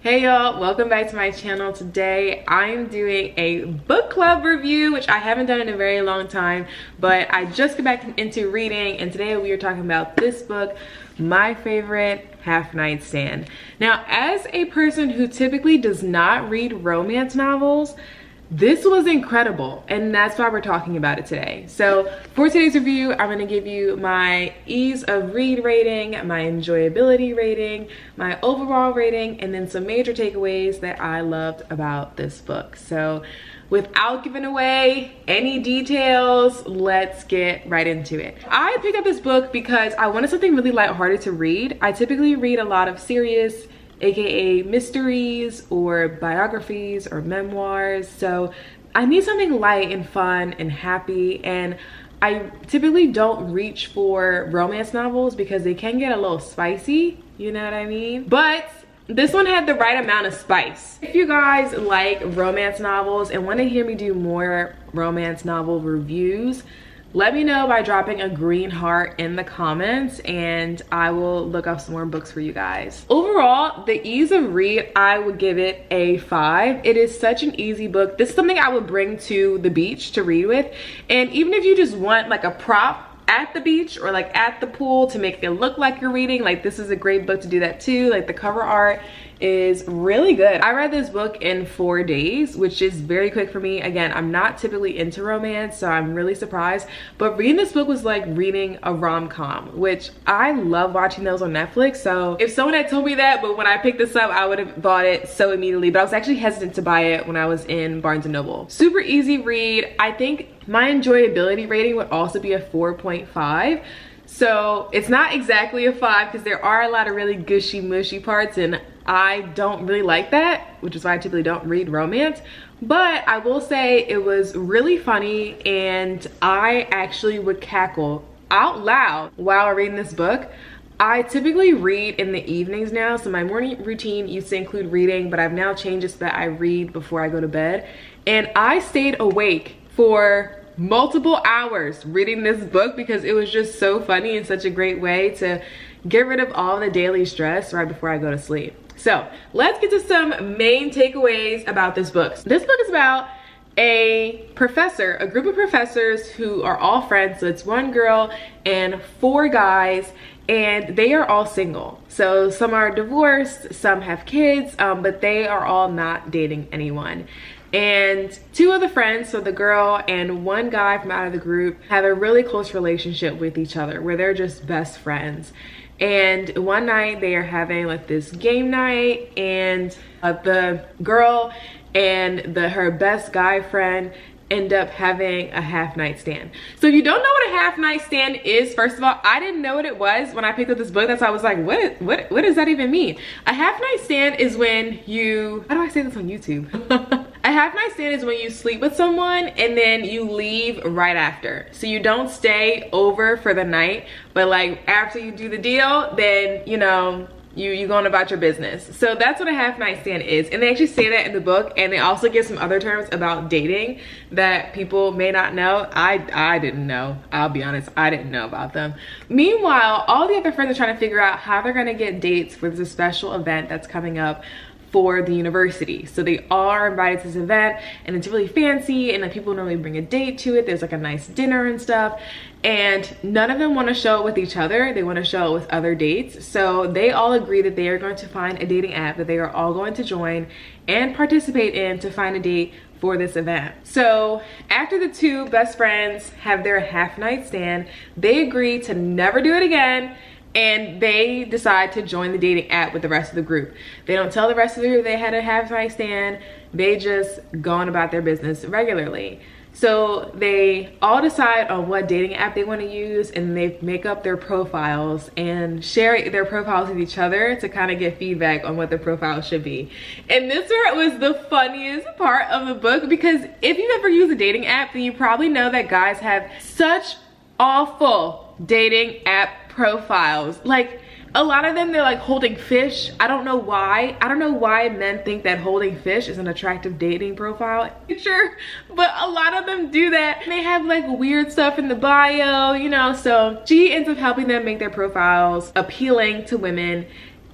Hey y'all, welcome back to my channel. Today I'm doing a book club review, which I haven't done in a very long time, but I just got back into reading, and today we are talking about this book, my favorite half night stand. Now, as a person who typically does not read romance novels, this was incredible, and that's why we're talking about it today. So for today's review, I'm going to give you my ease of read rating, my enjoyability rating, my overall rating, and then some major takeaways that I loved about this book. So without giving away any details, let's get right into it. I picked up this book because I wanted something really lighthearted to read. I typically read a lot of serious, aka mysteries or biographies or memoirs, so I need something light and fun and happy, and I typically don't reach for romance novels because they can get a little spicy, you know what I mean? But this one had the right amount of spice. If you guys like romance novels and want to hear me do more romance novel reviews, let me know by dropping a green heart in the comments and I will look up some more books for you guys. Overall, the ease of read, I would give it a 5. It is such an easy book. This is something I would bring to the beach to read with. And even if you just want like a prop at the beach or like at the pool to make it look like you're reading, like this is a great book to do that too. Like the cover art is really good. I read this book in 4 days, which is very quick for me. Again, I'm not typically into romance, so I'm really surprised, but reading this book was like reading a rom-com, which I love watching those on Netflix. So if someone had told me that, but when I picked this up, I would have bought it so immediately, but I was actually hesitant to buy it when I was in Barnes & Noble. Super easy read. I think my enjoyability rating would also be a 4.5. So it's not exactly a 5 because there are a lot of really gushy mushy parts and I don't really like that, which is why I typically don't read romance. But I will say it was really funny and I actually would cackle out loud while reading this book. I typically read in the evenings now, so my morning routine used to include reading, but I've now changed it so that I read before I go to bed. And I stayed awake for multiple hours reading this book because it was just so funny and such a great way to get rid of all the daily stress right before I go to sleep. So let's get to some main takeaways about this book. This book is about a professor, a group of professors who are all friends. So it's 1 girl and 4 guys, and they are all single. So some are divorced, some have kids, but they are all not dating anyone. And 2 of the friends, so the girl and 1 guy from out of the group, have a really close relationship with each other where they're just best friends. And one night they are having like this game night, and the girl and her best guy friend end up having a half night stand. So if you don't know what a half night stand is, first of all, I didn't know what it was when I picked up this book. That's why I was like, what does that even mean? A half night stand is when you, how do I say this on YouTube? A half night stand is when you sleep with someone and then you leave right after. So you don't stay over for the night, but like after you do the deal, then you know, you going about your business. So that's what a half night stand is. And they actually say that in the book, and they also give some other terms about dating that people may not know. I didn't know, I'll be honest, I didn't know about them. Meanwhile, all the other friends are trying to figure out how they're gonna get dates for this special event that's coming up for the university. So they all are invited to this event, and it's really fancy, and then people normally bring a date to it. There's like a nice dinner and stuff, and none of them want to show it with each other. They want to show it with other dates. So they all agree that they are going to find a dating app that they are all going to join and participate in to find a date for this event. So after the 2 best friends have their half night stand, they agree to never do it again, and they decide to join the dating app with the rest of the group. They don't tell the rest of the group they had a half night stand. They just go on about their business regularly. So they all decide on what dating app they want to use, and they make up their profiles and share their profiles with each other to kind of get feedback on what their profile should be. And this part was the funniest part of the book, because if you've ever used a dating app, then you probably know that guys have such awful dating app profiles. Like a lot of them, they're like holding fish. I don't know why. I don't know why men think that holding fish is an attractive dating profile picture, but a lot of them do that. They have like weird stuff in the bio, you know, so she ends up helping them make their profiles appealing to women.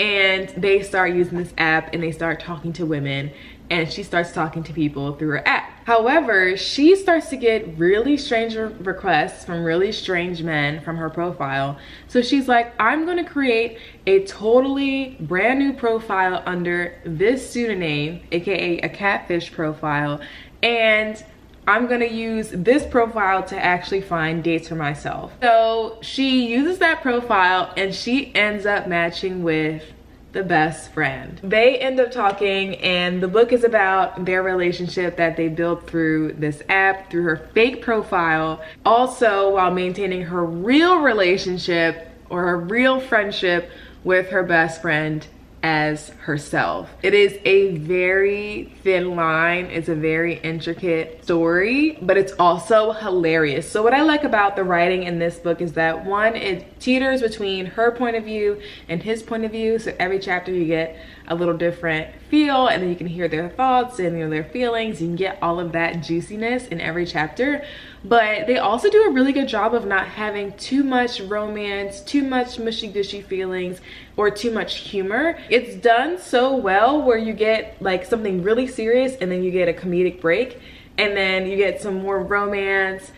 and they start using this app and they start talking to women, and she starts talking to people through her app. However, she starts to get really strange requests from really strange men from her profile. So she's like, I'm gonna create a totally brand new profile under this pseudonym, aka a catfish profile, and I'm gonna use this profile to actually find dates for myself. So she uses that profile and she ends up matching with the best friend. They end up talking, and the book is about their relationship that they built through this app, through her fake profile, also while maintaining her real relationship or her real friendship with her best friend as herself. It is a very thin line. It's a very intricate story, but it's also hilarious. So what I like about the writing in this book is that, one, it teeters between her point of view and his point of view. So every chapter you get a little different feel, and then you can hear their thoughts and their feelings. You can get all of that juiciness in every chapter. But they also do a really good job of not having too much romance, too much mushy-gushy feelings, or too much humor. It's done so well where you get like something really serious and then you get a comedic break, and then you get some more romance,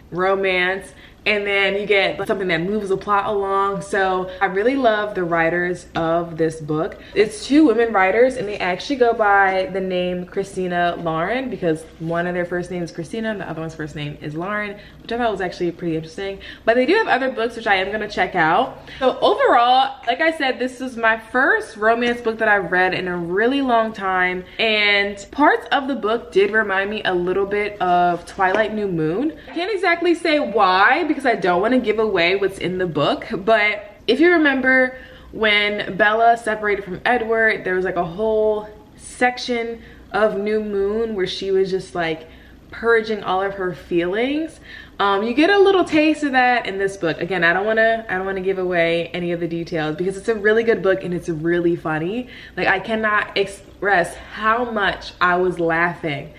and then you get something that moves the plot along. So I really love the writers of this book. It's two women writers, and they actually go by the name Christina Lauren, because one of their first names is Christina and the other one's first name is Lauren, which I thought was actually pretty interesting. But they do have other books which I am gonna check out. So overall, like I said, this was my first romance book that I've read in a really long time, and parts of the book did remind me a little bit of Twilight New Moon. I can't exactly say why, because I don't want to give away what's in the book, but if you remember when Bella separated from Edward, there was like a whole section of New Moon where she was just like purging all of her feelings. You get a little taste of that in this book. Again, I don't want to give away any of the details because it's a really good book and it's really funny. Like, I cannot express how much I was laughing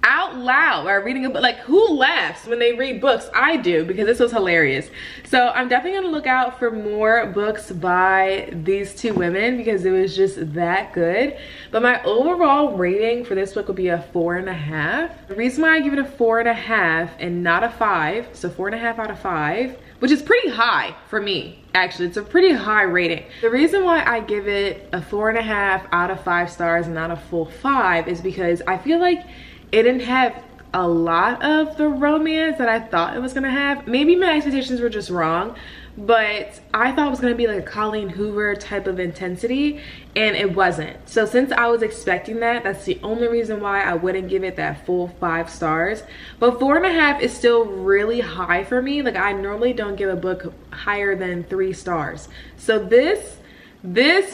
out loud while reading a book. Like, who laughs when they read books? I do, because this was hilarious. So I'm definitely gonna look out for more books by these two women because it was just that good. But my overall rating for this book would be a 4.5. The reason why I give it a 4.5 and not a 5, so 4.5 out of 5, which is pretty high for me. Actually, it's a pretty high rating. The reason why I give it a 4.5 out of 5 stars and not a full 5 is because I feel like it didn't have a lot of the romance that I thought it was gonna have. Maybe my expectations were just wrong, but I thought it was gonna be like a Colleen Hoover type of intensity, and it wasn't. So since I was expecting that, that's the only reason why I wouldn't give it that full 5 stars. But 4.5 is still really high for me. Like, I normally don't give a book higher than 3 stars. So this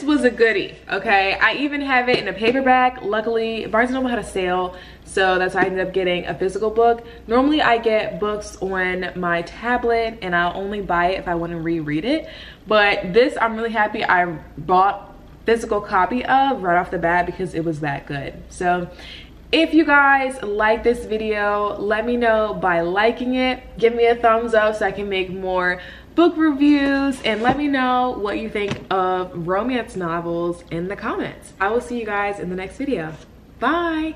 was a goodie, okay? I even have it in a paperback. Luckily, Barnes & Noble had a sale, so that's why I ended up getting a physical book. Normally, I get books on my tablet, and I'll only buy it if I want to reread it. But this, I'm really happy I bought physical copy of right off the bat because it was that good. So if you guys like this video, let me know by liking it. Give me a thumbs up so I can make more book reviews, and let me know what you think of romance novels in the comments. I will see you guys in the next video. Bye.